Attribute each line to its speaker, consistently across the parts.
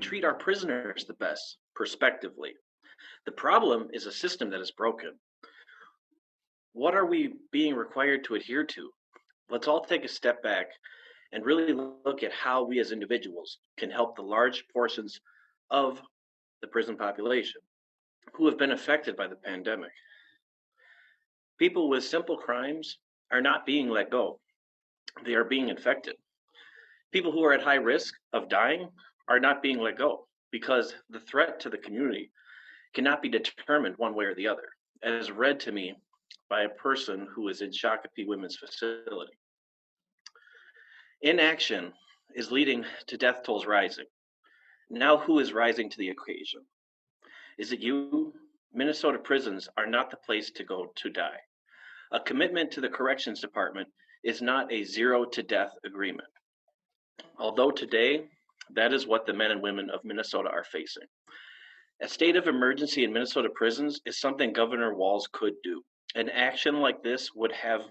Speaker 1: treat our prisoners the best, prospectively. The problem is a system that is broken. What are we being required to adhere to? Let's all take a step back and really look at how we as individuals can help the large portions of the prison population who have been affected by the pandemic. People with simple crimes are not being let go, they are being infected. People who are at high risk of dying are not being let go because the threat to the community cannot be determined one way or the other, as read to me by a person who is in Shakopee Women's Facility. Inaction is leading to death tolls rising. Now, who is rising to the occasion? Is it you? Minnesota prisons are not the place to go to die. A commitment to the corrections department is not a zero to death agreement. Although today, that is what the men and women of Minnesota are facing. A state of emergency in Minnesota prisons is something Governor Walz could do. An action like this would have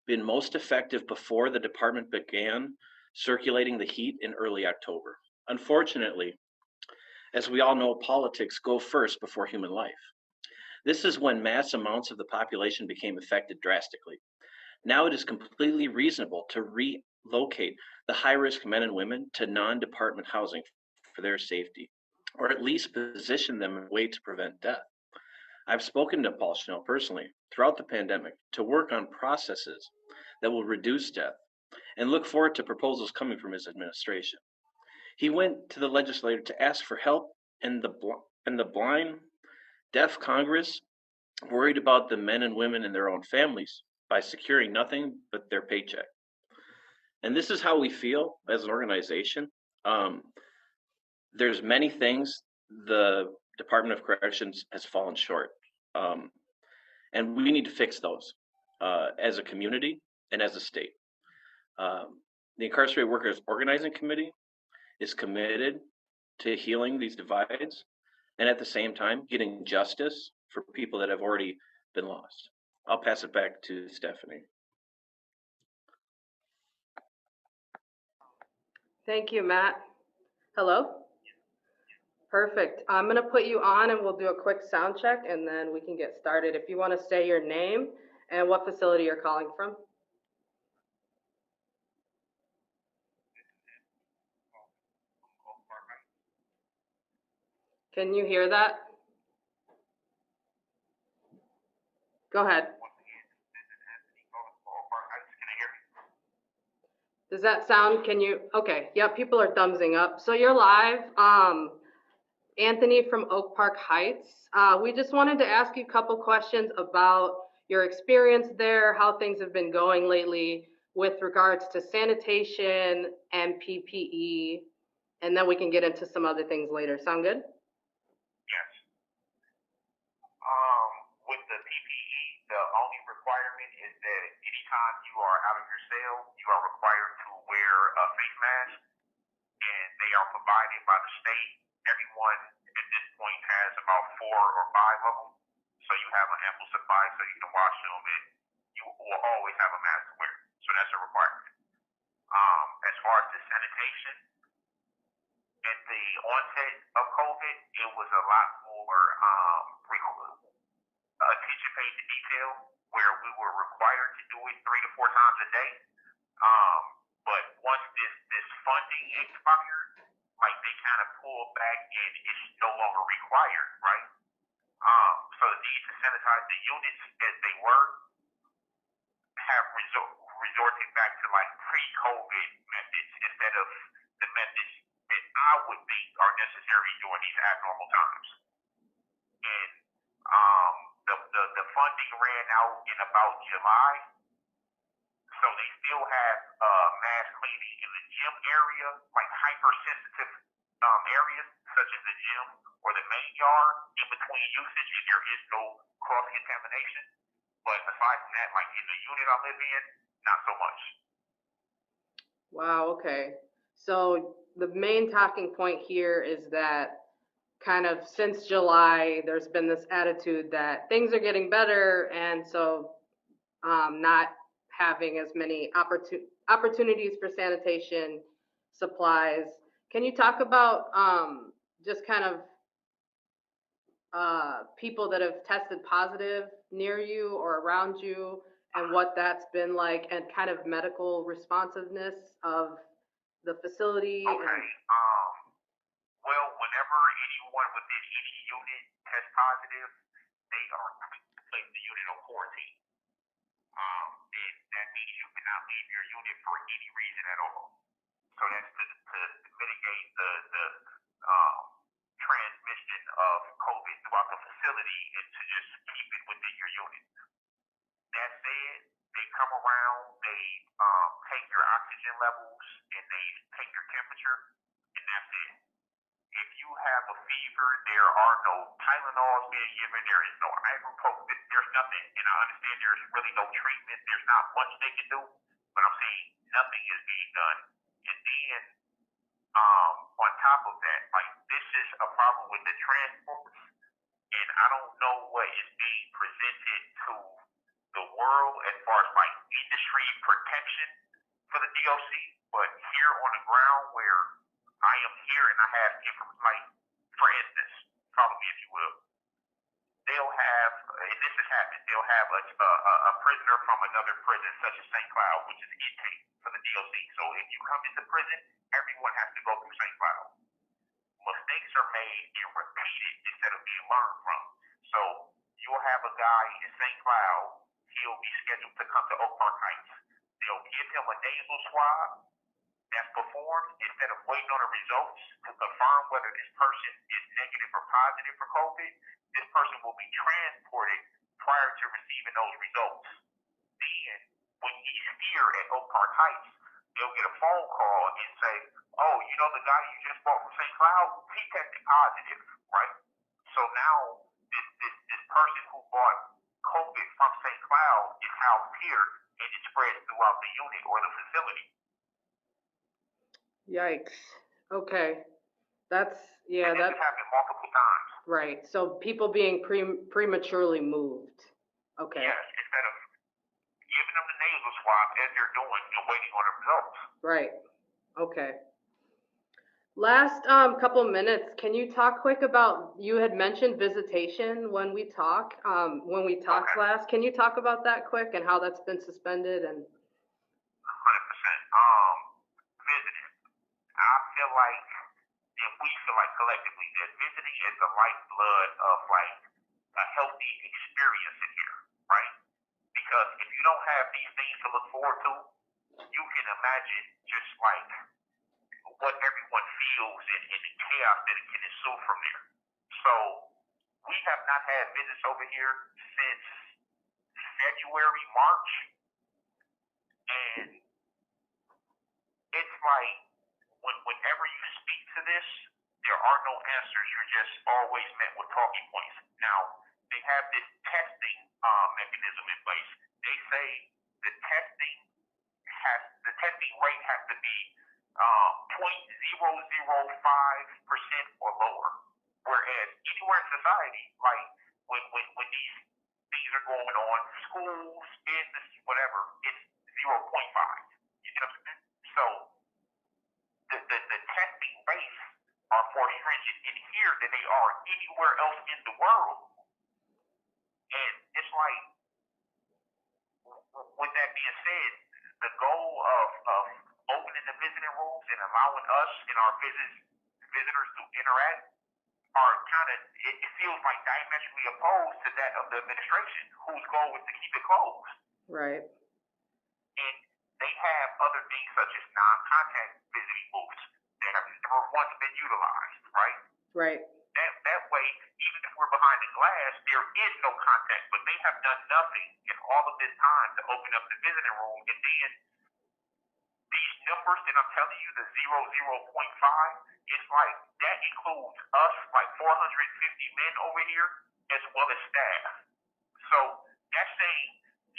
Speaker 1: been most effective before the department began circulating the heat in early October. Unfortunately, as we all know, politics go first before human life. This is when mass amounts of the population became affected drastically. Now it is completely reasonable to relocate the high-risk men and women to non-department housing for their safety, or at least position them in a way to prevent death. I've spoken to Paul Schnell personally throughout the pandemic to work on processes that will reduce death and look forward to proposals coming from his administration. He went to the legislature to ask for help, and the blind, deaf Congress worried about the men and women and their own families by securing nothing but their paycheck. And this is how we feel as an organization. There's many things the Department of Corrections has fallen short. And we need to fix those as a community and as a state. The Incarcerated Workers Organizing Committee is committed to healing these divides and at the same time getting justice for people that have already been lost. I'll pass it back to Stephanie.
Speaker 2: Thank you, Matt. Hello? Perfect. I'm going to put you on and we'll do a quick sound check and then we can get started. If you want to say your name and what facility you're calling from. Can you hear that? Go ahead. Does that sound, can you, okay, yep, people are thumbsing up. So you're live. Anthony from Oak Park Heights. We just wanted to ask you a couple questions about your experience there, how things have been going lately with regards to sanitation and PPE, and then we can get into some other things later. Sound good?
Speaker 3: Yes. With the PPE, the only requirement is that anytime you are out of your cell, you are required to wear a face mask, and they are provided by the state. Everyone at this point has about 4 or 5 of them, so you have an ample supply so you can wash them, and you will always have a mask to wear. So that's a requirement. As far as the sanitation, at the onset of COVID, it was a lot more attention paid to detail, where we were required to do it 3 to 4 times a day. But once this funding expired, like they kind of pulled back and it's no longer required, right? So the need to sanitize the units as they were have resorted back to like pre-COVID methods instead of the methods that I would think are necessary during these abnormal times. And the funding ran out in about July, so they still have mass cleaning in the gym area, like hypersensitive areas such as the gym or the main yard in between usage, and there is no cross-contamination. But aside from that, like in the unit I live in, not so much.
Speaker 2: Wow, okay. So the main talking point here is that kind of since July, there's been this attitude that things are getting better, and so not having as many opportunities for sanitation, supplies. Can you talk about just kind of people that have tested positive near you or around you and what that's been like and kind of medical responsiveness of the facility
Speaker 3: Okay.
Speaker 2: and
Speaker 3: Well, whenever anyone within any unit tests positive, they are placed the unit on quarantine. And that means you cannot leave your unit for any reason at all. So that's to mitigate the transmission of COVID throughout the facility and to just keep it within your unit. That said, they come around, they take your oxygen levels, and they take your temperature, and that's it. If you have a fever, there are no Tylenols being given, there is no ibuprofen, there's nothing, and I understand there's really no treatment, there's not much they can do, but I'm saying nothing is being done. And then, on top of that, like, this is a problem with the transports, and I don't know what is being presented to the world as far as like industry protection for the DOC, but here on the ground where I am here and I have like, for instance, follow me if you will, they'll have, and this has happened, they'll have a prisoner from another prison such as St. Cloud, which is intake for the DOC. So if you come into prison, everyone has to go through St. Cloud. Mistakes are made and repeated instead of being learned from. So you'll have a guy in St. Cloud, he'll be scheduled to come to Oak Park Heights. They'll give him a nasal swab that's performed instead of waiting on the results to confirm whether this person is negative or positive for COVID. This person will be transported prior to receiving those results. Then, when he's here at Oak Park Heights, they'll get a phone call and say, oh, you know the guy you just bought from St. Cloud? He tested positive, right? So now, this person who bought COVID from St. Cloud is housed here, and it spreads throughout the unit or the facility.
Speaker 2: yikes. Okay. That's, yeah,
Speaker 3: And this
Speaker 2: that's
Speaker 3: has happened multiple times.
Speaker 2: right. So people being prematurely moved. Okay.
Speaker 3: Yes, instead of giving them the nasal swab as they're doing and waiting on the results.
Speaker 2: Right. Okay. Last couple minutes, can you talk quick about, you had mentioned visitation when we talked
Speaker 3: Okay.
Speaker 2: last. Can you talk about that quick and how that's been suspended and
Speaker 3: 100%. Visiting. I feel like, and we feel like collectively, that visiting is the lifeblood of like a healthy experience in here, right? Because if you don't have these things to look forward to, you can imagine just like what everyone feels and the chaos that it can ensue from there. So we have not had visits over here since February, March, and it's like whenever you speak to this, there are no answers. You're just always met with talking points. Now, they have this testing mechanism in place. They say the testing rate has to be 0.005% or lower. Whereas anywhere in society, like when these things are going on, schools, business, whatever, it's 0.5. You get what I'm saying? So the testing rates are more stringent in here than they are anywhere else in the world. And it's like, with that being said, the goal of opening the visiting rooms and allowing us and our visitors to interact are kind of, it feels like diametrically opposed to that of the administration, whose goal is to keep it closed.
Speaker 2: right?
Speaker 3: And they have other things such as non-contact visiting booths that have never once been utilized, right?
Speaker 2: Right.
Speaker 3: That way, even if we're behind the glass, there is no contact. But they have done nothing in all of this time to open up the visiting room. And then these numbers that I'm telling you, the 0.05, it's like that includes us, like 450 men over here, as well as staff. So that's saying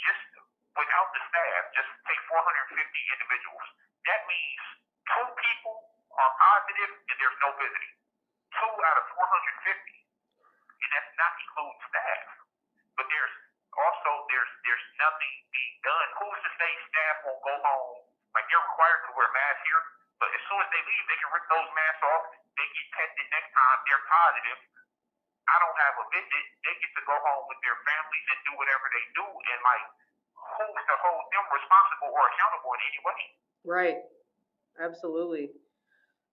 Speaker 3: just without the staff, just take 450 individuals. That means 2 people are positive and there's no visiting. 2 out of 450, and that's not including staff. But there's nothing being done. Who's to say staff won't go home? Like, they're required to wear masks here, but as soon as they leave, they can rip those masks off. They they get tested next time, they're positive. I don't have a visit. They get to go home with their families and do whatever they do. And like, who's to hold them responsible or accountable in any way?
Speaker 2: Right. Absolutely.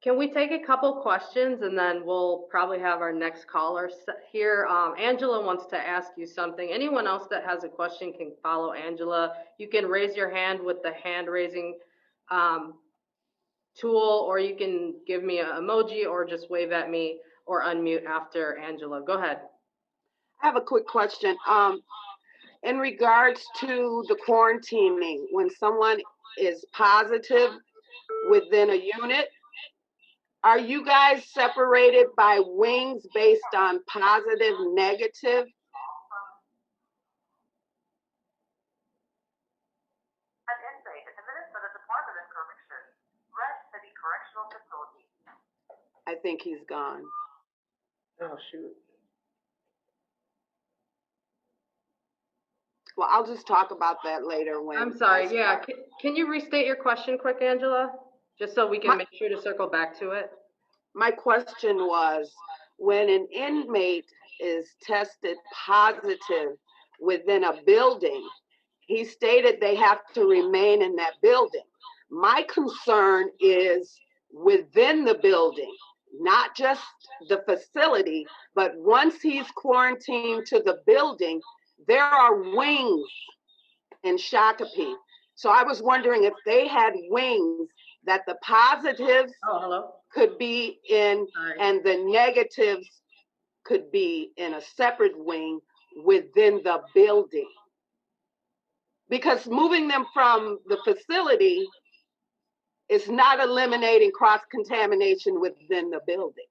Speaker 2: Can we take a couple questions and then we'll probably have our next caller here. Angela wants to ask you something. Anyone else that has a question can follow Angela. You can raise your hand with the hand raising tool, or you can give me an emoji or just wave at me or unmute after Angela. Go ahead.
Speaker 4: I have a quick question. In regards to the quarantining, when someone is positive within a unit, are you guys separated by wings based on positive, negative?
Speaker 5: An inmate at the Minnesota Department of Corrections, Rush City Correctional Facility.
Speaker 4: I think he's gone.
Speaker 2: Oh, shoot.
Speaker 4: Well, I'll just talk about that later when.
Speaker 2: I'm sorry. Yeah. Can you restate your question quick, Angela? Just so we can make sure to circle back to it.
Speaker 4: My question was, when an inmate is tested positive within a building, he stated they have to remain in that building. My concern is within the building, not just the facility, but once he's quarantined to the building, there are wings in Shakopee. So I was wondering if they had wings that the positives could be in and the negatives could be in a separate wing within the building. Because moving them from the facility is not eliminating cross-contamination within the building.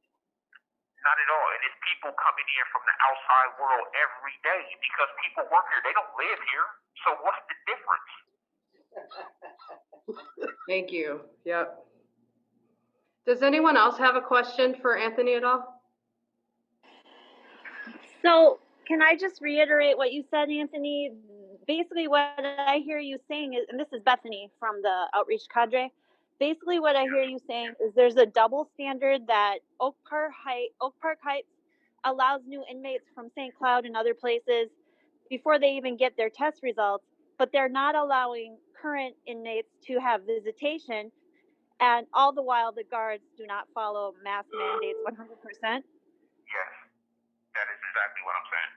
Speaker 3: Not at all. And it's people coming in from the outside world every day because people work here. They don't live here. So what's the difference?
Speaker 2: Thank you. Yep. Does anyone else have a question for Anthony at all?
Speaker 6: So can I just reiterate what you said, Anthony? Basically what I hear you saying is, and this is Bethany from the Outreach Cadre, basically what I hear you saying is there's a double standard that Oak Park Heights allows new inmates from St. Cloud and other places before they even get their test results, but they're not allowing current inmates to have visitation, and all the while the guards do not follow mask mandates 100%?
Speaker 3: Yes, that is exactly what I'm saying.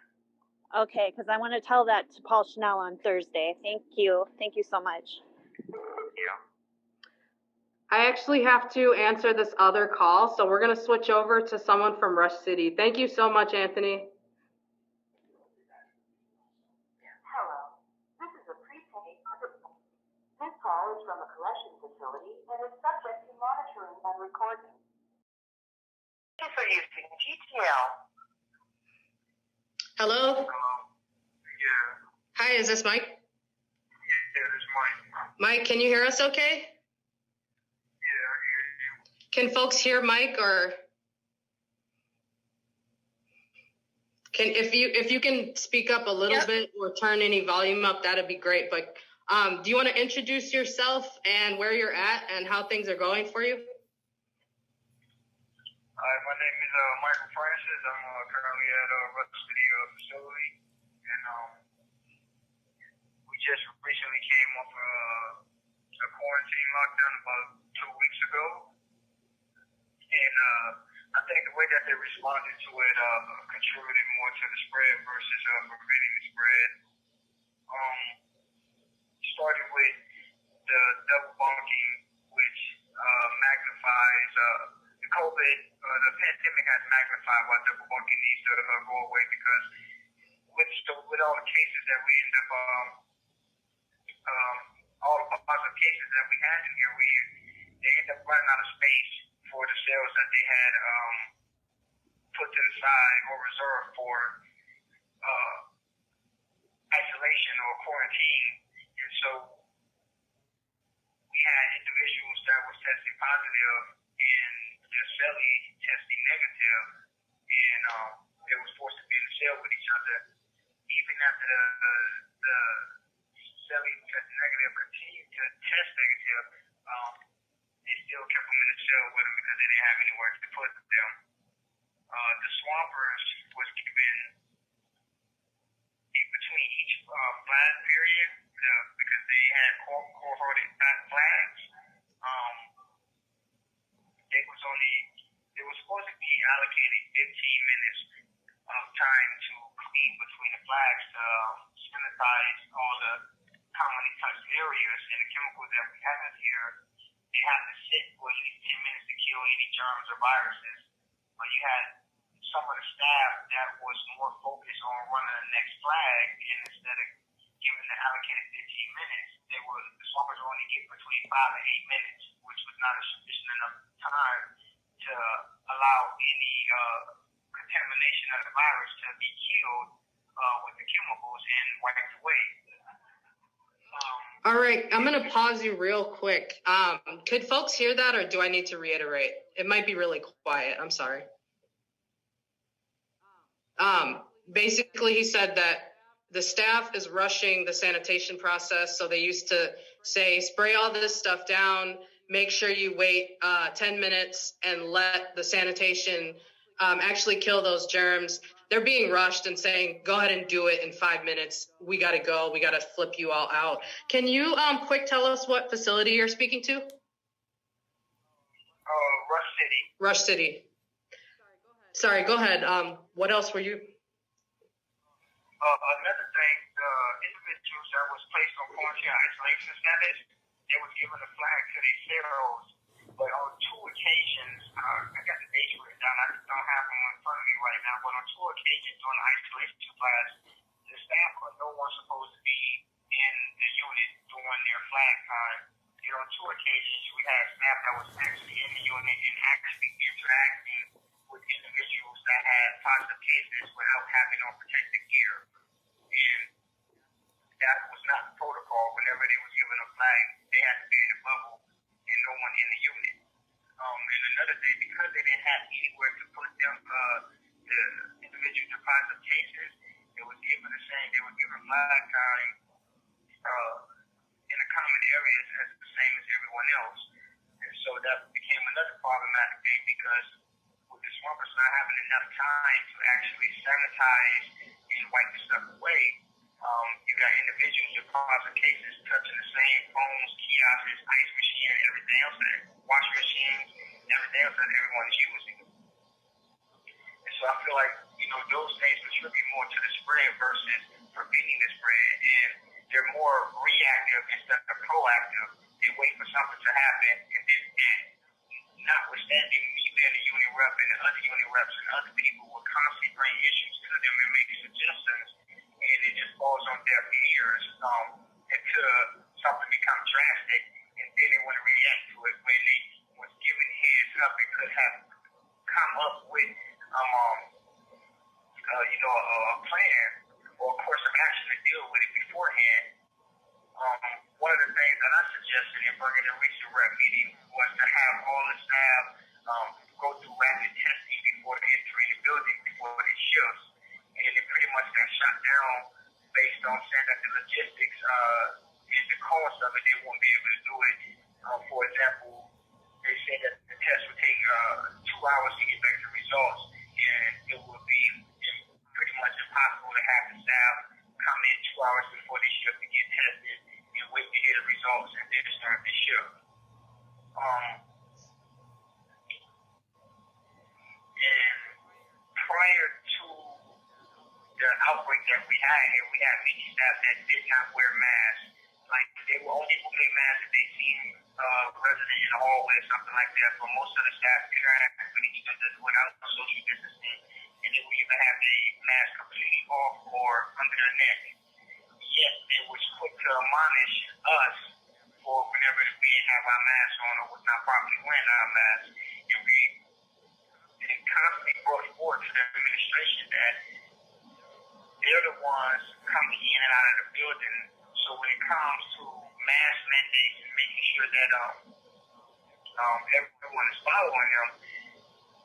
Speaker 6: Okay, because I want to tell that to Paul Schnell on Thursday. Thank you. Thank you so much.
Speaker 3: Yeah.
Speaker 2: I actually have to answer this other call, so we're going to switch over to someone from Rush City. Thank you so much, Anthony.
Speaker 5: Hello, this is a prepaid. This call is from a collection facility and is subject to monitoring and recording. Thank you for using GTL.
Speaker 2: Hello?
Speaker 3: Yeah.
Speaker 2: Hi, is this Mike?
Speaker 3: Yeah, this is Mike.
Speaker 2: Mike, can you hear us okay?
Speaker 3: Yeah, I hear you.
Speaker 2: Can folks hear Mike, or if you can speak up a little bit or turn any volume up, that'd be great. But do you want to introduce yourself and where you're at and how things are going for you?
Speaker 7: Hi, my name is Michael Francis. I'm currently at Rush City facility, and we just recently came off a quarantine lockdown about 2 weeks ago, and I think the way that they responded to it contributed more to the spread versus preventing the spread. Starting with the double bunking, which magnifies the COVID, the pandemic has magnified why double bunking needs to go away, because with all the cases that we end up, all the positive cases that we had in here, they end up running out of space for the cells that they had put to the side or reserved for isolation or quarantine. And so we had individuals that were testing positive and their cellie testing negative, and they were forced to be in the cell with each other. Even after the cellie tested negative continued to test negative, they still kept them in the cell with them because they didn't have anywhere to put them. The swampers was given in between each flag period because they had cohorted flags. They were supposed to be allocated 15 minutes of time to clean between the flags to sanitize all the commonly touched areas, and the chemicals that we have here, they have to sit for at least 10 minutes to kill any germs or viruses. But you had some of the staff that was more focused on running the next flag, and instead of giving the allocated 15 minutes, the swampers only get between 5 and 8 minutes, which was not a sufficient enough time to allow any contamination of the virus to be killed with the chemicals and wiped away.
Speaker 2: All right, I'm going to pause you real quick. Could folks hear that, or do I need to reiterate? It might be really quiet. I'm sorry. Basically, he said that the staff is rushing the sanitation process. So they used to say, spray all this stuff down, make sure you wait 10 minutes and let the sanitation actually kill those germs. They're being rushed and saying, go ahead and do it in 5 minutes. We got to go. We got to flip you all out. Can you quick tell us what facility you're speaking to?
Speaker 7: Rush City.
Speaker 2: Rush City. Sorry, go ahead. What else were you?
Speaker 7: Another thing, the individuals that was placed on quarantine isolation status, they was given a flag to their cells, but on 2 occasions, I got the dates written down, I just don't have them in front of me right now, but on 2 occasions during the isolation class, the staff or no one supposed to be in the unit during their flag time. And on 2 occasions, we had staff that was actually in the unit and actually interacting with individuals that had positive cases without having on protective gear. And that was not the protocol. Whenever they was given a flag, they had to be in the bubble and no one in the unit. And another thing, because they didn't have anywhere to put them, the individuals with positive cases, they was given the same, they were given flag time in the common areas as the same as everyone else. And so that became another problematic thing because with the swampers not having enough time to actually sanitize and wipe the stuff away, you got individuals with positive cases touching the same phones, kiosks, ice machine, everything else, washing machines, everything else that everyone is using. And so I feel like, those things contribute more to the spread versus preventing the spread. And they're more reactive instead of proactive. They wait for something to happen and then act. Notwithstanding me being a unit rep and the other unit reps and other people will constantly bring issues to them and make suggestions, and it just falls on their ears until something becomes drastic, and then they want to react to it when they was given heads up and could have come up with a plan or a course of action to deal with it beforehand. One of the things that I suggested in bringing the recent rep meeting was to have all the staff go through rapid testing before they enter the building, before they shifts. And it pretty much got shut down based on saying that the logistics and the cost of it, they won't be able to do it. For example, they said that the test would take 2 hours to get back the results, and it would be pretty much impossible to have the staff come in 2 hours before they shift to get tested and wait to hear the results and then start the shift. And prior to the outbreak that we had here, we had many staff that did not wear masks. Like, they were only wearing masks if they seen a resident in the hallway or something like that. But most of the staff interacted with each other without social distancing, and they would even have the mask completely off or under their neck. Yet they was quick to admonish us for whenever we didn't have our masks on or was not properly wearing our masks. And we constantly brought forward to the administration that they're the ones coming in and out of the building. So when it comes to mask mandates and making sure that everyone is following them,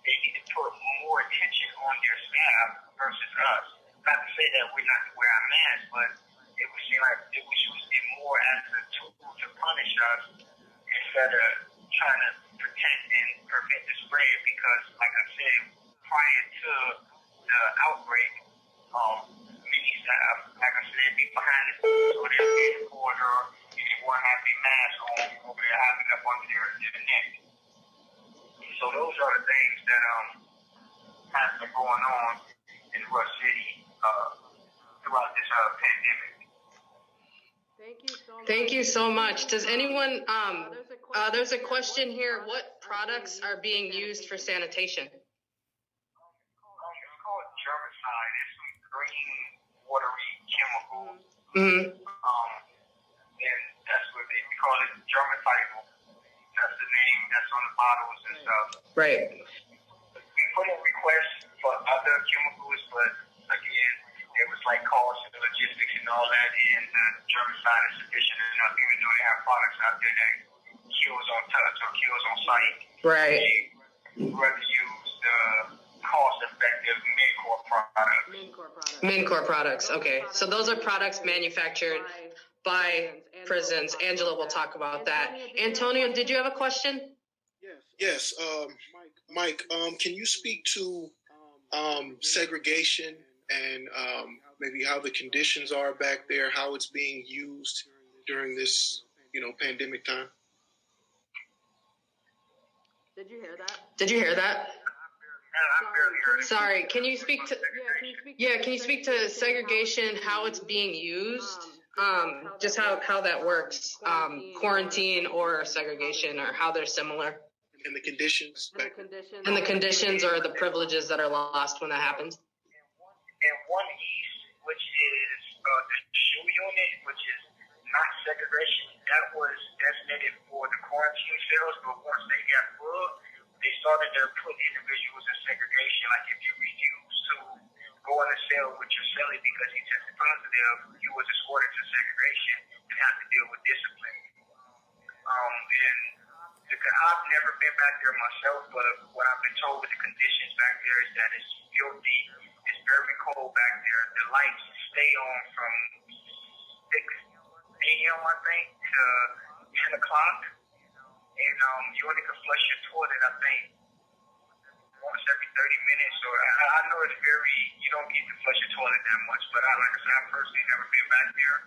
Speaker 7: they need to put more attention on their staff versus us. Not to say that we're not to wear our masks, but it would seem like it was used more as a tool to punish us instead of trying to because, like I said, prior to the outbreak, many staff, like I said, be behind the scenes, so they'll be in the corridor, and they won't have their mask on over there, having it up under their neck. So those are the things that have been going on in Rush City throughout this pandemic.
Speaker 2: Thank you so much. Does anyone, there's a question here. What products are being used for sanitation?
Speaker 7: It's called germicide. It's some green, watery chemical.
Speaker 2: Mm-hmm.
Speaker 7: And that's what we call it, germicidal. That's the name that's on the bottles and stuff.
Speaker 2: Right.
Speaker 7: We put in requests for other chemicals, but again, it was like cost and logistics and all that, and the germicide is sufficient enough, even though they have products out there that kills on touch or kills on site.
Speaker 2: Right.
Speaker 7: They rather use the cost-effective mid-core products.
Speaker 2: Min-core products. Okay. So those are products manufactured by prisons. Angela will talk about that. Antonio, did you have a question?
Speaker 8: Yes. Mike, can you speak to segregation and maybe how the conditions are back there, how it's being used during this, pandemic time?
Speaker 2: Did you hear that? Sorry, can you speak to segregation, how it's being used? Just how that works, quarantine or segregation, or how they're similar.
Speaker 8: And the conditions back there?
Speaker 2: And the conditions or the privileges that are lost when that happens.
Speaker 7: And one east, which is the shoe unit, which is not segregation, that was designated for the quarantine cells, but once they got full, they started to put individuals in segregation. Like if you refuse to go in a cell with your cellie because you tested positive, you was escorted to segregation and have to deal with discipline. And I've never been back there myself, but what I've been told with the conditions back there is that it's filthy. It's very cold back there. The lights stay on from 6 a.m. I think to 10 o'clock, and you only can flush your toilet, I think, once every 30 minutes. So I know it's you don't get to flush your toilet that much, but like I said, I've personally never been back there,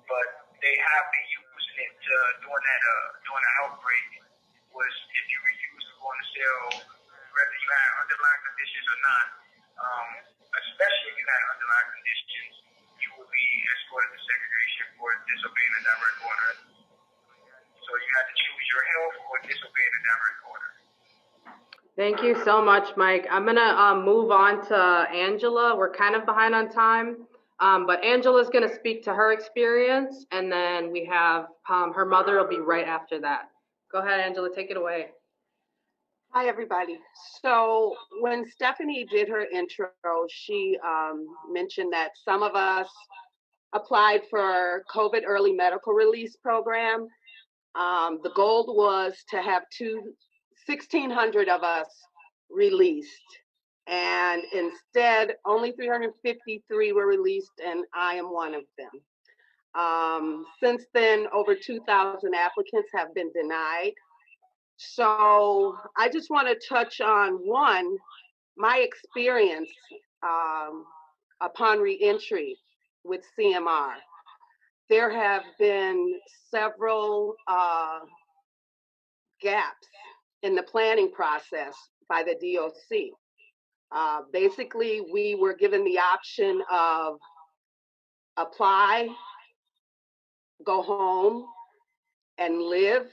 Speaker 7: but they have been using it during the outbreak. Was if you refuse to go in the cell, whether you had underlying conditions or not, especially if you had underlying conditions, you will be escorted to segregation for disobeying a direct order. So you have to choose your health or disobeying a direct order.
Speaker 2: Thank you so much, Mike. I'm gonna move on to Angela. We're kind of behind on time, but Angela's gonna speak to her experience, and then we have her mother will be right after that. Go ahead, Angela, take it away.
Speaker 4: Hi, everybody. So when Stephanie did her intro, she mentioned that some of us applied for COVID early medical release program. The goal was to have 1,600 of us released. And instead, only 353 were released, and I am one of them. Since then, over 2,000 applicants have been denied. So I just want to touch on my experience upon reentry with CMR. There have been several gaps in the planning process by the DOC. Basically, we were given the option of apply, go home, and live,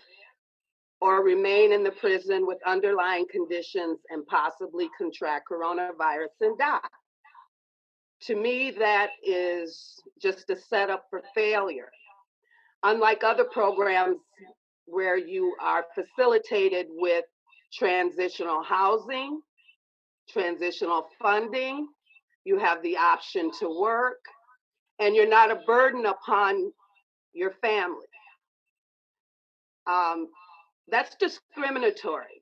Speaker 4: or remain in the prison with underlying conditions and possibly contract coronavirus and die. To me, that is just a setup for failure. Unlike other programs where you are facilitated with transitional housing, transitional funding, you have the option to work, and you're not a burden upon your family. That's discriminatory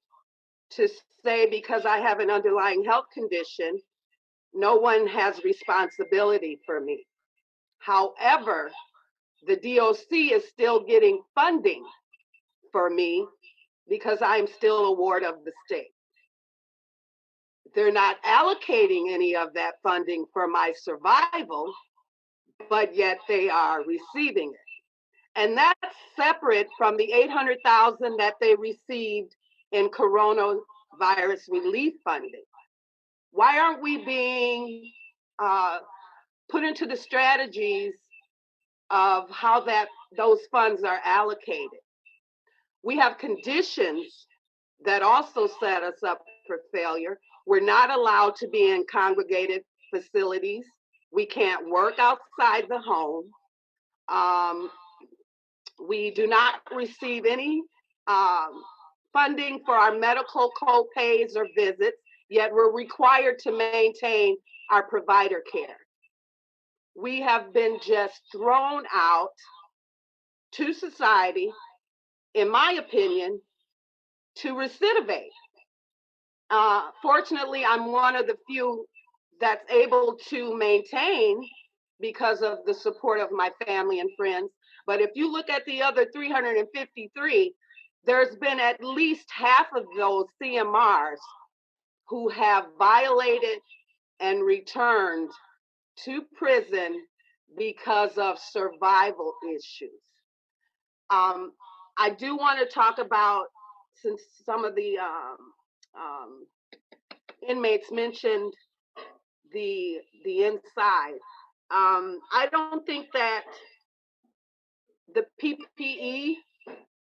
Speaker 4: to say because I have an underlying health condition, no one has responsibility for me. However, the DOC is still getting funding for me because I'm still a ward of the state. They're not allocating any of that funding for my survival, but yet they are receiving it. And that's separate from the 800,000 that they received in coronavirus relief funding. Why aren't we being put into the strategies of how those funds are allocated? We have conditions that also set us up for failure. We're not allowed to be in congregated facilities. We can't work outside the home. We do not receive any funding for our medical co-pays or visits, yet we're required to maintain our provider care. We have been just thrown out to society, in my opinion, to recidivate. Fortunately, I'm one of the few that's able to maintain because of the support of my family and friends. But if you look at the other 353, there's been at least half of those CMRs who have violated and returned to prison because of survival issues. I do want to talk about, since some of the inmates mentioned the inside. I don't think that the PPE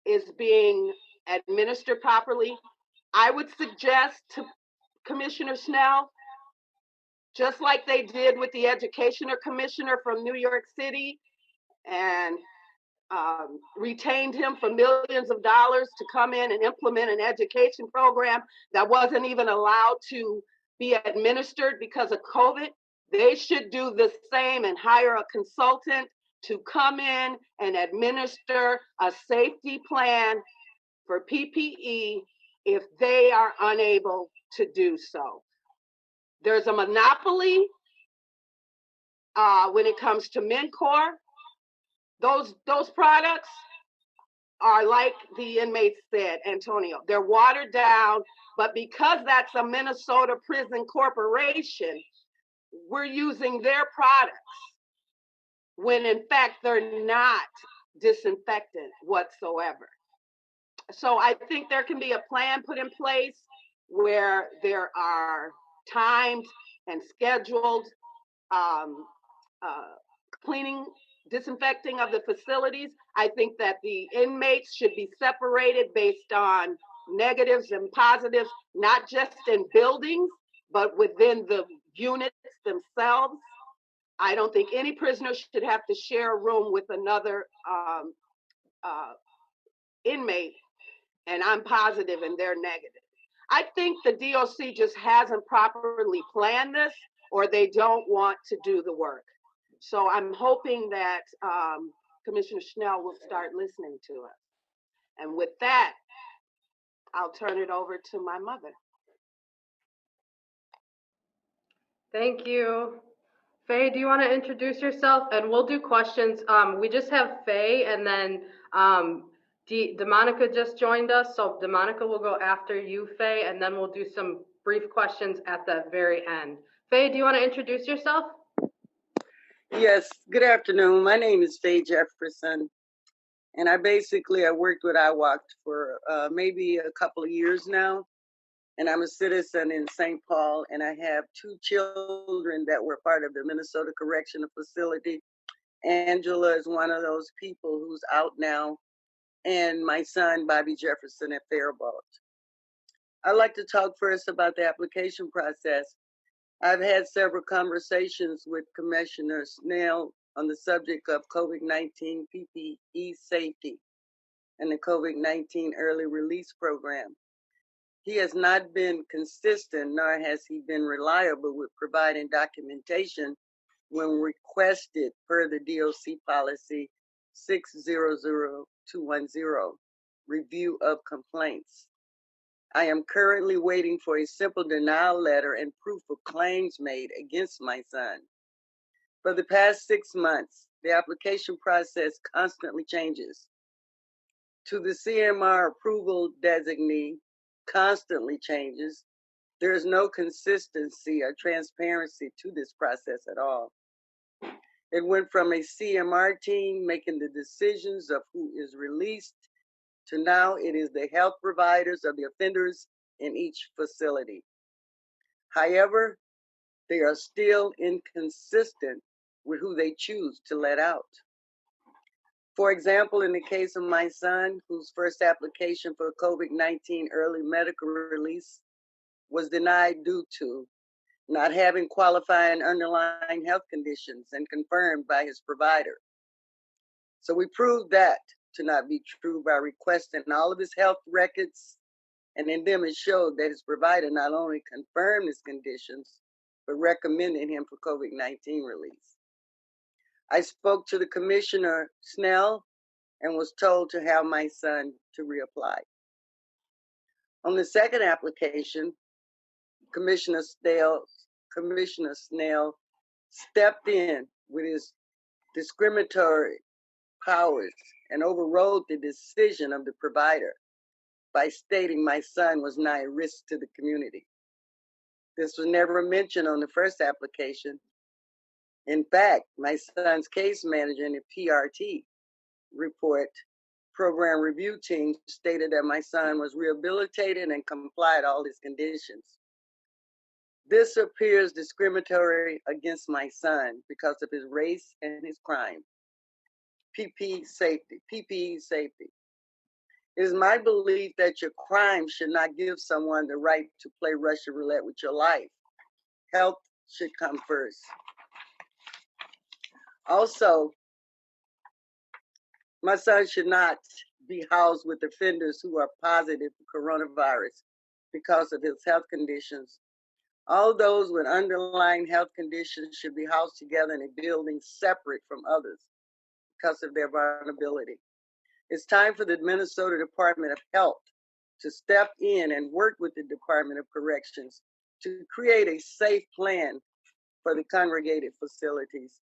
Speaker 4: is being administered properly. I would suggest to Commissioner Snell, just like they did with the Educational Commissioner from New York City and retained him for millions of dollars to come in and implement an education program that wasn't even allowed to be administered because of COVID. They should do the same and hire a consultant to come in and administer a safety plan for PPE if they are unable to do so. There's a monopoly when it comes to Mencor. Those products are like the inmates said, Antonio, they're watered down, but because that's a Minnesota prison corporation, we're using their products when in fact they're not disinfectant whatsoever. So I think there can be a plan put in place where there are timed and scheduled cleaning, disinfecting of the facilities. I think that the inmates should be separated based on negatives and positives, not just in buildings, but within the units themselves. I don't think any prisoner should have to share a room with another inmate, and I'm positive and they're negative. I think the DOC just hasn't properly planned this, or they don't want to do the work. So I'm hoping that Commissioner Schnell will start listening to us. And with that, I'll turn it over to my mother.
Speaker 2: Thank you. Faye, do you want to introduce yourself? And we'll do questions. We just have Faye, and then DeMonica just joined us, so DeMonica will go after you, Faye, and then we'll do some brief questions at the very end. Faye, do you want to introduce yourself?
Speaker 9: Yes, good afternoon. My name is Faye Jefferson, and I worked with IWOC for maybe a couple of years now, and I'm a citizen in St. Paul, and I have 2 children that were part of the Minnesota Correctional Facility. Angela is one of those people who's out now, and my son, Bobby Jefferson, at Faribault. I'd like to talk first about the application process. I've had several conversations with Commissioner Snell on the subject of COVID-19 PPE safety and the COVID-19 early release program. He has not been consistent, nor has he been reliable with providing documentation when requested per the DOC policy 600210, review of complaints. I am currently waiting for a simple denial letter and proof of claims made against my son. For the past 6 months, the application process constantly changes. To the CMR approval designee, constantly changes. There is no consistency or transparency to this process at all. It went from a CMR team making the decisions of who is released to now it is the health providers of the offenders in each facility. However, they are still inconsistent with who they choose to let out. For example, in the case of my son, whose first application for COVID-19 early medical release was denied due to not having qualifying underlying health conditions and confirmed by his provider. So we proved that to not be true by requesting all of his health records, and in them it showed that his provider not only confirmed his conditions, but recommended him for COVID-19 release. I spoke to the Commissioner Snell and was told to have my son to reapply. On the second application, Commissioner Snell stepped in with his discriminatory powers and overrode the decision of the provider by stating my son was not a risk to the community. This was never mentioned on the first application. In fact, my son's case manager in the PRT report program review team stated that my son was rehabilitated and complied all his conditions. This appears discriminatory against my son because of his race and his crime. PPE safety. It is my belief that your crime should not give someone the right to play Russian roulette with your life. Health should come first. Also, my son should not be housed with offenders who are positive for coronavirus because of his health conditions. All those with underlying health conditions should be housed together in a building separate from others because of their vulnerability. It's time for the Minnesota Department of Health to step in and work with the Department of Corrections to create a safe plan for the congregated facilities.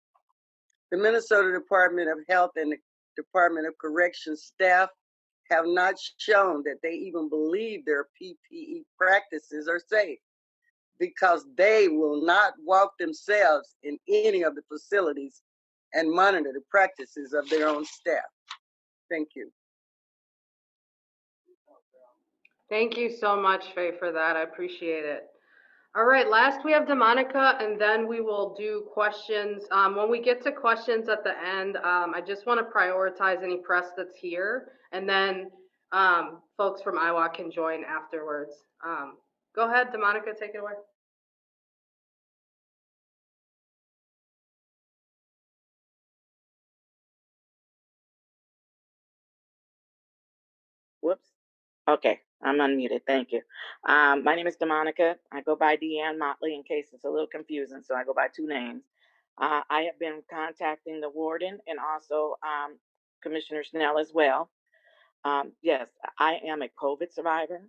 Speaker 9: The Minnesota Department of Health and the Department of Corrections staff have not shown that they even believe their PPE practices are safe because they will not walk themselves in any of the facilities and monitor the practices of their own staff. Thank you.
Speaker 2: Thank you so much, Faye, for that. I appreciate it. All right, last we have DeMonica, and then we will do questions. When we get to questions at the end, I just want to prioritize any press that's here, and then folks from IWOC can join afterwards. Go ahead, DeMonica, take it away.
Speaker 10: Whoops. Okay, I'm unmuted. Thank you. My name is DeMonica. I go by Deanne Motley in case it's a little confusing, so I go by two names. I have been contacting the warden and also Commissioner Snell as well. Yes, I am a COVID survivor,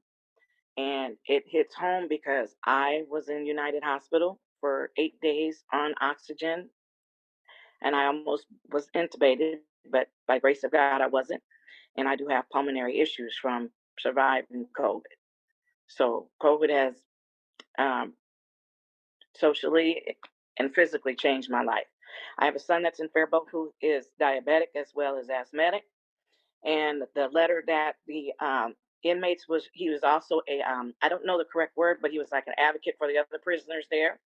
Speaker 10: and it hits home because I was in United Hospital for 8 days on oxygen, and I almost was intubated, but by grace of God, I wasn't. And I do have pulmonary issues from surviving COVID. So COVID has socially and physically changed my life. I have a son that's in Faribault who is diabetic as well as asthmatic. And the letter that the inmates he was also I don't know the correct word, but he was like an advocate for the other prisoners there.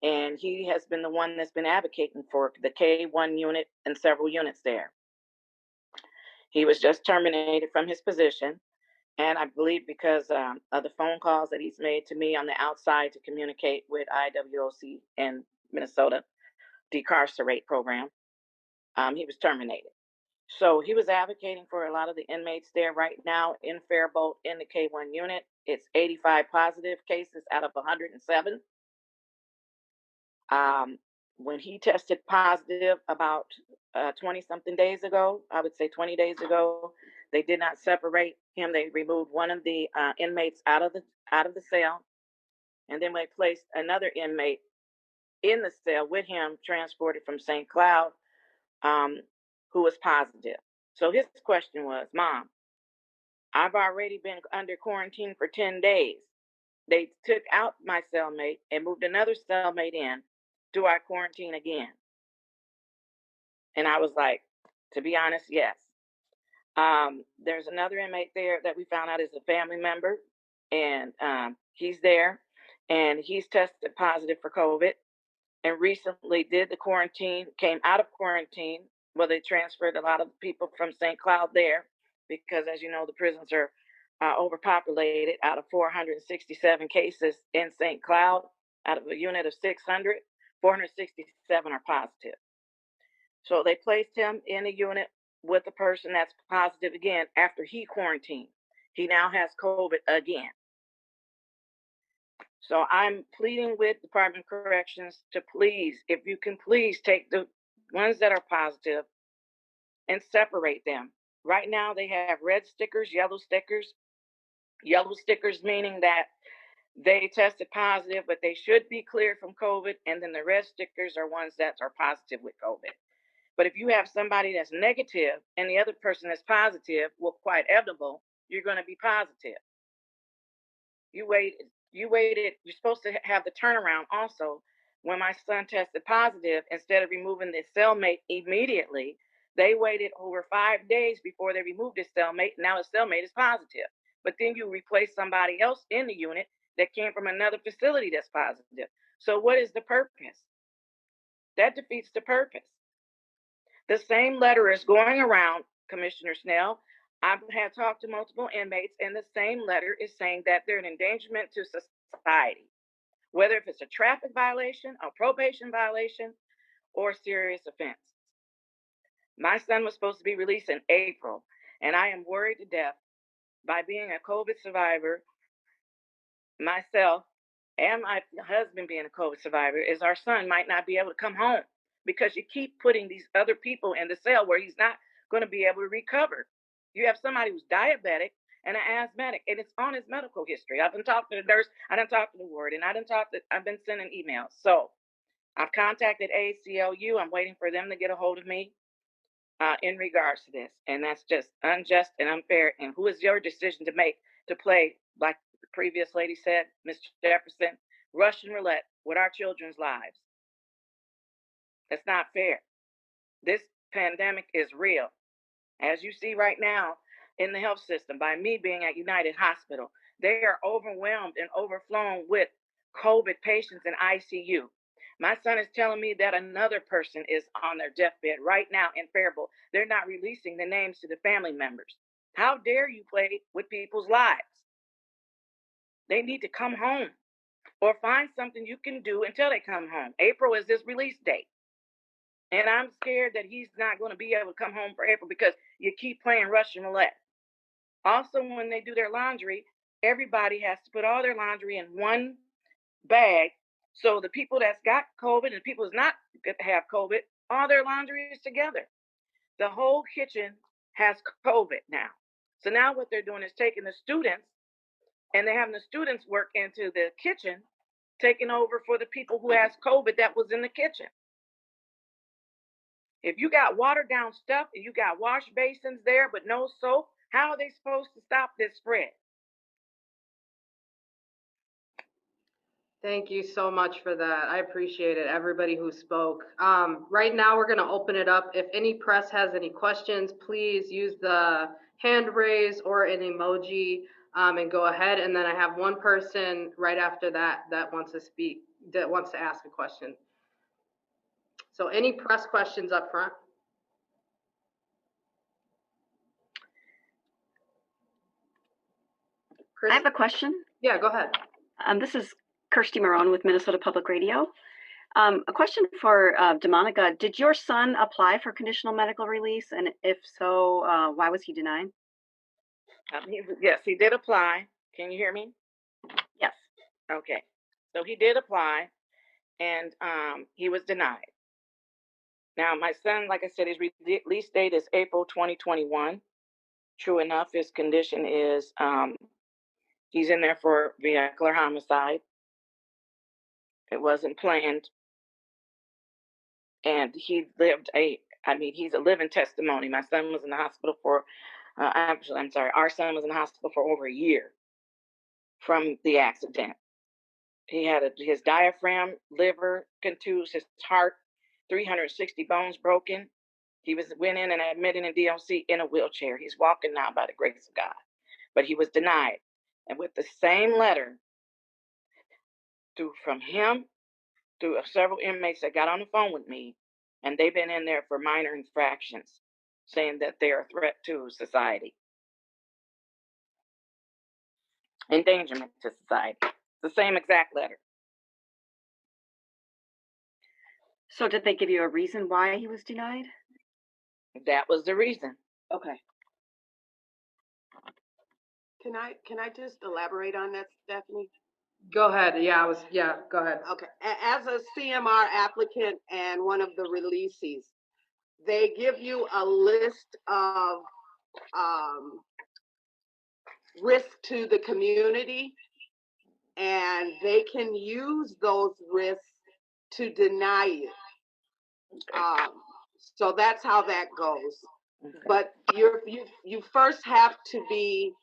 Speaker 10: And he has been the one that's been advocating for the K1 unit and several units there. He was just terminated from his position. And I believe because of the phone calls that he's made to me on the outside to communicate with IWOC in Minnesota, the Incarcerated program, he was terminated. So he was advocating for a lot of the inmates there right now in Faribault in the K1 unit. It's 85 positive cases out of 107. When he tested positive about 20-something days ago, I would say 20 days ago, they did not separate him. They removed one of the inmates out of the cell, and then they placed another inmate in the cell with him, transported from St. Cloud, who was positive. So his question was, Mom, I've already been under quarantine for 10 days. They took out my cellmate and moved another cellmate in. Do I quarantine again? And I was like, to be honest, yes. There's another inmate there that we found out is a family member, and he's there, and he's tested positive for COVID, and recently did the quarantine, came out of quarantine. Well, they transferred a lot of people from St. Cloud there because, as you know, the prisons are overpopulated. Out of 467 cases in St. Cloud, out of a unit of 600, 467 are positive. So they placed him in a unit with a person that's positive again after he quarantined. He now has COVID again. So I'm pleading with Department of Corrections to please, if you can please take the ones that are positive and separate them. Right now they have red stickers, yellow stickers. Yellow stickers meaning that they tested positive, but they should be cleared from COVID. And then the red stickers are ones that are positive with COVID. But if you have somebody that's negative and the other person that's positive, well, quite evidently, you're going to be positive. You waited. You're supposed to have the turnaround also. When my son tested positive, instead of removing the cellmate immediately, they waited over 5 days before they removed his cellmate. Now his cellmate is positive. But then you replace somebody else in the unit that came from another facility that's positive. So what is the purpose? That defeats the purpose. The same letter is going around, Commissioner Snell. I've had talked to multiple inmates, and the same letter is saying that they're an endangerment to society, whether if it's a traffic violation, a probation violation, or serious offense. My son was supposed to be released in April, and I am worried to death by being a COVID survivor, myself, and my husband being a COVID survivor, is our son might not be able to come home because you keep putting these other people in the cell where he's not going to be able to recover. You have somebody who's diabetic and an asthmatic, and it's on his medical history. I've been talking to the nurse, I done talked to the warden, I've been sending emails. So I've contacted ACLU. I'm waiting for them to get a hold of me in regards to this. And that's just unjust and unfair. And who is your decision to make to play, like the previous lady said, Mr. Jefferson, Russian roulette with our children's lives? That's not fair. This pandemic is real. As you see right now in the health system, by me being at United Hospital, they are overwhelmed and overflowing with COVID patients in ICU. My son is telling me that another person is on their deathbed right now in Faribault. They're not releasing the names to the family members. How dare you play with people's lives? They need to come home or find something you can do until they come home. April is his release date. And I'm scared that he's not going to be able to come home for April because you keep playing Russian roulette. Also, when they do their laundry, everybody has to put all their laundry in one bag. So the people that's got COVID and the people that's not have COVID, all their laundry is together. The whole kitchen has COVID now. So now what they're doing is taking the students and they're having the students work into the kitchen, taking over for the people who has COVID that was in the kitchen. If you got watered down stuff and you got wash basins there but no soap, how are they supposed to stop this spread?
Speaker 2: Thank you so much for that. I appreciate it, everybody who spoke. Right now, we're going to open it up. If any press has any questions, please use the hand raise or an emoji and go ahead. And then I have one person right after that wants to speak, that wants to ask a question. So any press questions up front? Chris?
Speaker 11: I have a question.
Speaker 2: Yeah, go ahead.
Speaker 11: This is Kirsty Marone with Minnesota Public Radio. A question for DeMonica. Did your son apply for conditional medical release? And if so, why was he denied?
Speaker 10: Yes, he did apply. Can you hear me?
Speaker 11: Yes.
Speaker 10: Okay. So he did apply, and he was denied. Now, my son, like I said, his release date is April 2021. True enough, his condition is he's in there for vehicular homicide. It wasn't planned. And he lived he's a living testimony. My son was in the hospital for, our son was in the hospital for over a year from the accident. He had his diaphragm, liver contused, his heart, 360 bones broken. He went in and admitted in DOC in a wheelchair. He's walking now by the grace of God, but he was denied. And with the same letter from him to several inmates that got on the phone with me, and they've been in there for minor infractions, saying that they're a threat to society, endangerment to society. The same exact letter.
Speaker 11: So did they give you a reason why he was denied?
Speaker 10: That was the reason.
Speaker 11: Okay.
Speaker 4: Can I just elaborate on that, Stephanie?
Speaker 2: Go ahead. Go ahead.
Speaker 4: Okay, as a CMR applicant and one of the releasees, they give you a list of risk to the community, and they can use those risks to deny you. So that's how that goes. Okay. But you first have to be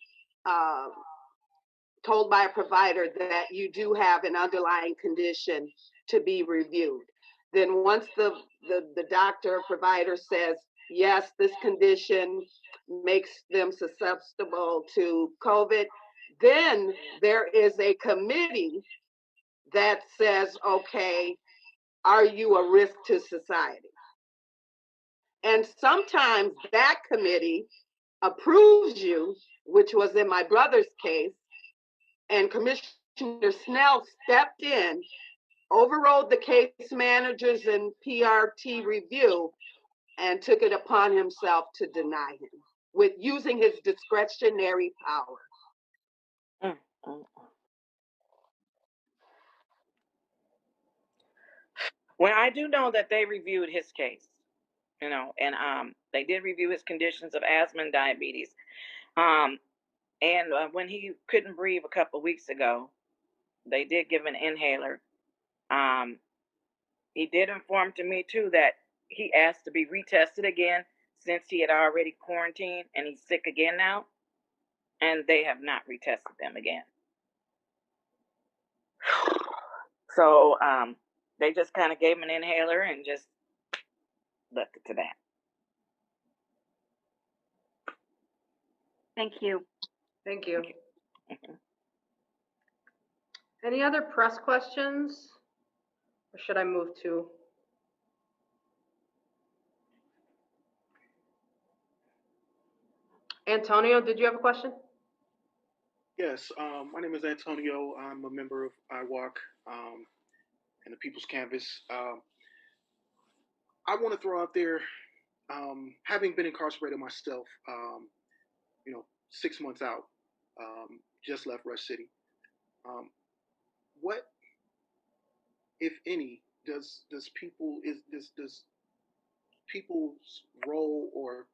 Speaker 4: told by a provider that you do have an underlying condition to be reviewed. Then once the doctor or provider says, yes, this condition makes them susceptible to COVID, then there is a committee that says, okay, are you a risk to society? And sometimes that committee approves you, which was in my brother's case, and Commissioner Snell stepped in, overrode the case managers and PRT review, and took it upon himself to deny him with using his discretionary power.
Speaker 10: Well, I do know that they reviewed his case, and they did review his conditions of asthma and diabetes. And when he couldn't breathe a couple of weeks ago, they did give an inhaler. He did inform to me too that he asked to be retested again since he had already quarantined and he's sick again now, and they have not retested them again. So they just kind of gave him an inhaler and just left it to that.
Speaker 11: Thank you.
Speaker 2: Thank you. Any other press questions? Or should I move to? Antonio, did you have a question?
Speaker 8: Yes, my name is Antonio. I'm a member of IWOC and the People's Canvas. I want to throw out there, having been incarcerated myself, 6 months out, just left Rush City. What, if any, does people's role or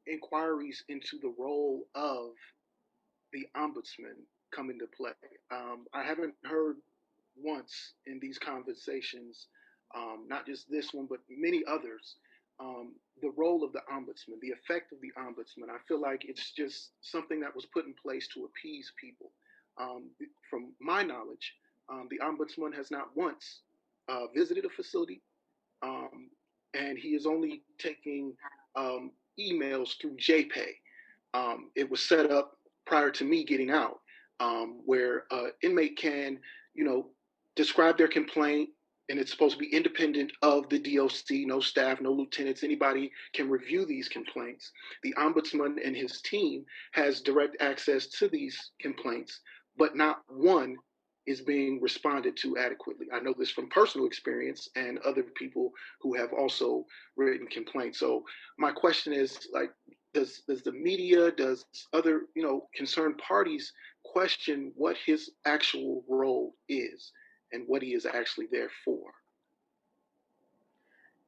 Speaker 8: inquiries into the role of the ombudsman come into play? I haven't heard once in these conversations, not just this one, but many others, the role of the ombudsman, the effect of the ombudsman. I feel like it's just something that was put in place to appease people. From my knowledge, the ombudsman has not once visited a facility, and he is only taking emails through JPay. It was set up prior to me getting out, where an inmate can, describe their complaint, and it's supposed to be independent of the DOC, no staff, no lieutenants, anybody can review these complaints. The ombudsman and his team has direct access to these complaints, but not one is being responded to adequately. I know this from personal experience and other people who have also written complaints. So my question is, does the media, does other, concerned parties question what his actual role is and what he is actually there for?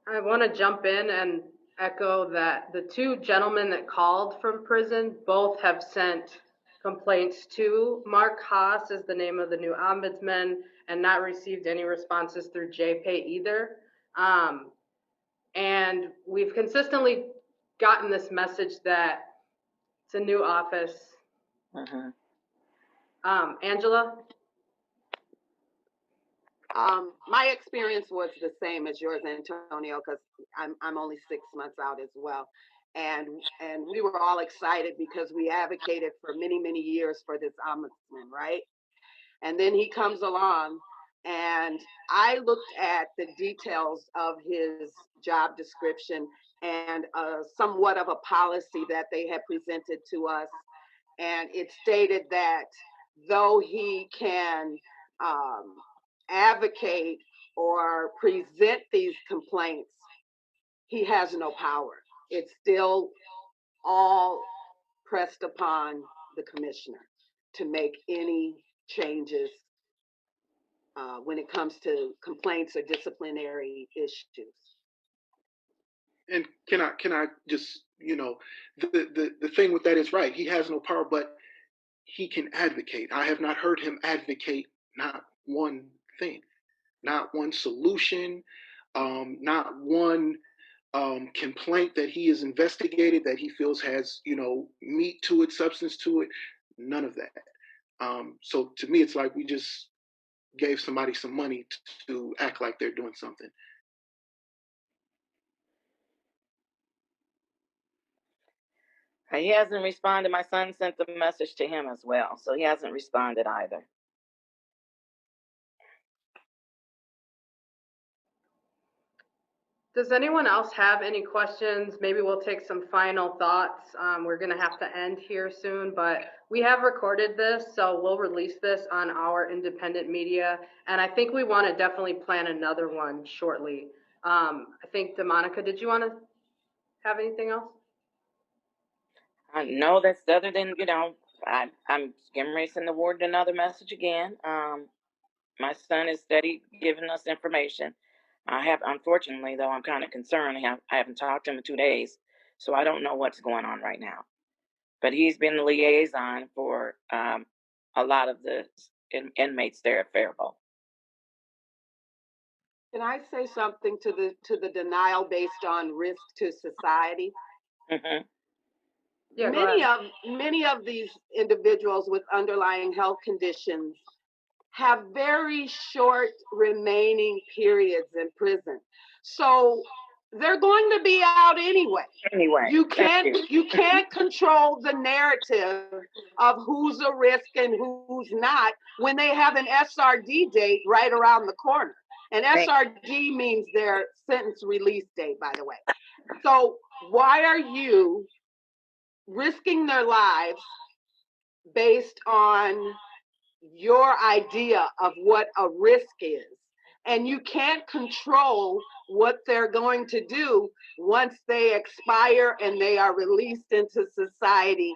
Speaker 2: I want to jump in and echo that the two gentlemen that called from prison both have sent complaints to Mark Haas, is the name of the new ombudsman, and not received any responses through JPay either. And we've consistently gotten this message that it's a new office, Angela?
Speaker 4: My experience was the same as yours, Antonio, because I'm only 6 months out as well. And we were all excited because we advocated for many years for this ombudsman, right? And then he comes along, and I looked at the details of his job description and somewhat of a policy that they had presented to us. And it stated that though he can advocate or present these complaints, he has no power. It's still all pressed upon the commissioner to make any changes when it comes to complaints or disciplinary issues.
Speaker 8: And can I just, the thing with that is right. He has no power, but he can advocate. I have not heard him advocate not one thing, not one solution, not one complaint that he has investigated that he feels has, meat to it, substance to it. None of that. So to me, it's like we just gave somebody some money to act like they're doing something.
Speaker 10: He hasn't responded. My son sent the message to him as well, so he hasn't responded either.
Speaker 2: Does anyone else have any questions? Maybe we'll take some final thoughts. We're gonna have to end here soon, but we have recorded this, so we'll release this on our independent media. And I think we wanna definitely plan another one shortly. I think, DeMonica, did you wanna have anything else?
Speaker 10: No, that's other than, I'm getting ready to send the warden another message again. My son is steady giving us information. Unfortunately, though, I'm kind of concerned. I haven't talked to him in 2 days, so I don't know what's going on right now. But he's been the liaison for a lot of the inmates there at Faribault.
Speaker 4: Can I say something to the denial based on risk to society?
Speaker 10: Mm-hmm.
Speaker 2: Yeah,
Speaker 4: many of these individuals with underlying health conditions have very short remaining periods in prison. So they're going to be out anyway. You can't control the narrative of who's a risk and who's not when they have an SRD date right around the corner. And SRD means their sentence release date, by the way. So why are you risking their lives based on your idea of what a risk is? And you can't control what they're going to do once they expire and they are released into society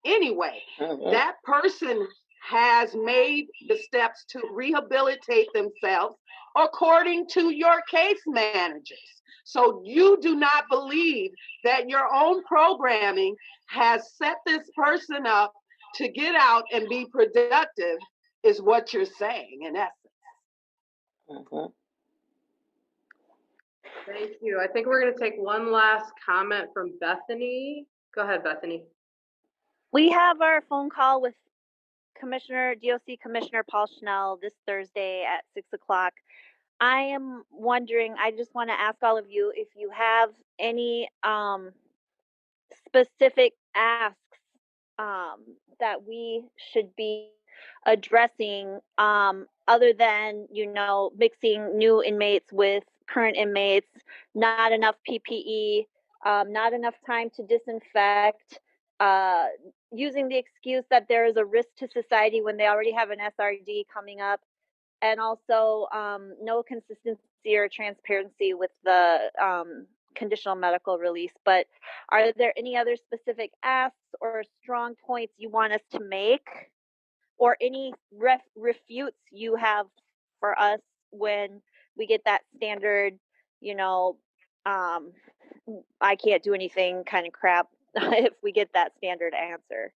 Speaker 4: anyway. That person has made the steps to rehabilitate themselves according to your case managers. So you do not believe that your own programming has set this person up to get out and be productive is what you're saying in essence.
Speaker 2: Thank you. I think we're going to take one last comment from Bethany. Go ahead, Bethany.
Speaker 6: We have our phone call with DOC Commissioner Paul Schnell this Thursday at 6 o'clock. I am wondering, I just want to ask all of you if you have any specific asks that we should be addressing other than, mixing new inmates with current inmates, not enough PPE, not enough time to disinfect, using the excuse that there is a risk to society when they already have an SRD coming up, and also no consistency or transparency with the conditional medical release. But are there any other specific asks or strong points you want us to make, or any refutes you have for us when we get that standard, I can't do anything kind of crap if we get that standard answer?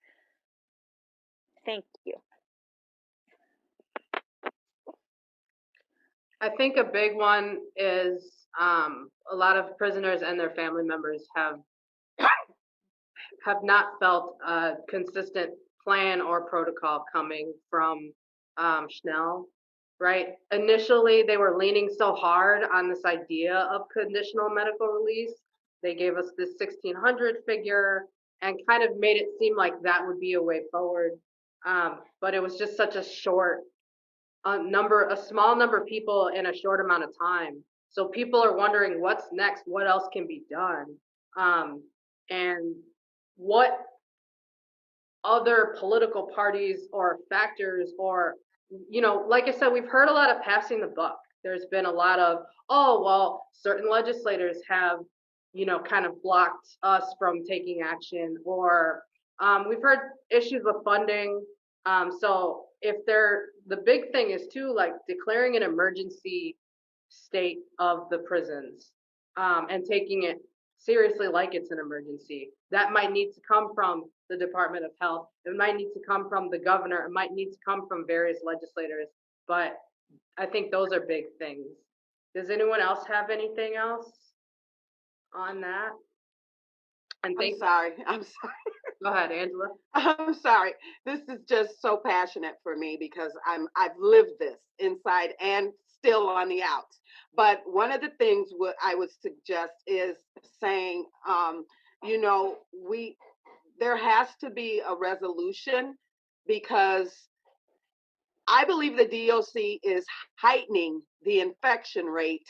Speaker 6: Thank you.
Speaker 2: I think a big one is a lot of prisoners and their family members have not felt a consistent plan or protocol coming from Schnell, right? Initially, they were leaning so hard on this idea of conditional medical release. They gave us this 1,600 figure and kind of made it seem like that would be a way forward. But it was just such a short a small number of people in a short amount of time. So people are wondering what's next, what else can be done, and what other political parties or factors or, like I said, we've heard a lot of passing the buck. There's been a lot of, oh, well, certain legislators have, kind of blocked us from taking action, or we've heard issues with funding. So the big thing is too, like declaring an emergency state of the prisons, and taking it seriously like it's an emergency. That might need to come from the Department of Health. It might need to come from the governor. It might need to come from various legislators. But I think those are big things. Does anyone else have anything else on that? And
Speaker 4: I'm sorry.
Speaker 2: Go ahead, Angela.
Speaker 4: I'm sorry. This is just so passionate for me because I've lived this inside and still on the outs. But one of the things what I would suggest is saying, there has to be a resolution, because I believe the DOC is heightening the infection rate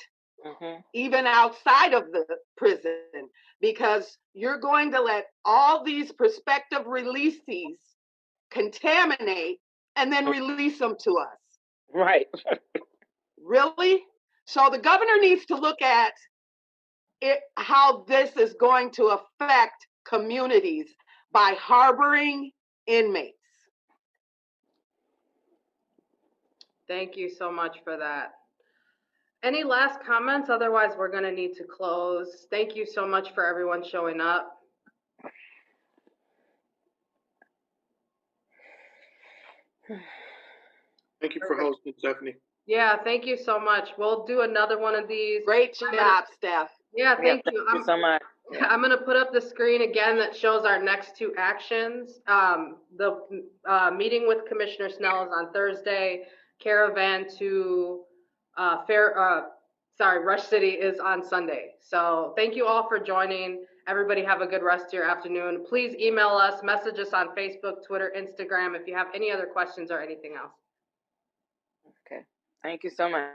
Speaker 4: even outside of the prison, because you're going to let all these prospective releasees contaminate and then release them to us.
Speaker 10: Right.
Speaker 4: Really? So the governor needs to look at it, how this is going to affect communities by harboring inmates.
Speaker 2: Thank you so much for that. Any last comments? Otherwise, we're going to need to close. Thank you so much for everyone showing up.
Speaker 8: Thank you for hosting, Stephanie.
Speaker 2: Yeah, thank you so much. We'll do another one of these.
Speaker 4: Great job, Steph.
Speaker 2: Yeah, thank you.
Speaker 10: Thank you so much.
Speaker 2: I'm going to put up the screen again that shows our next two actions. The meeting with Commissioner Snell is on Thursday. Caravan to Rush City is on Sunday. So thank you all for joining. Everybody have a good rest of your afternoon. Please email us, message us on Facebook, Twitter, Instagram if you have any other questions or anything else.
Speaker 10: Okay. Thank you so much.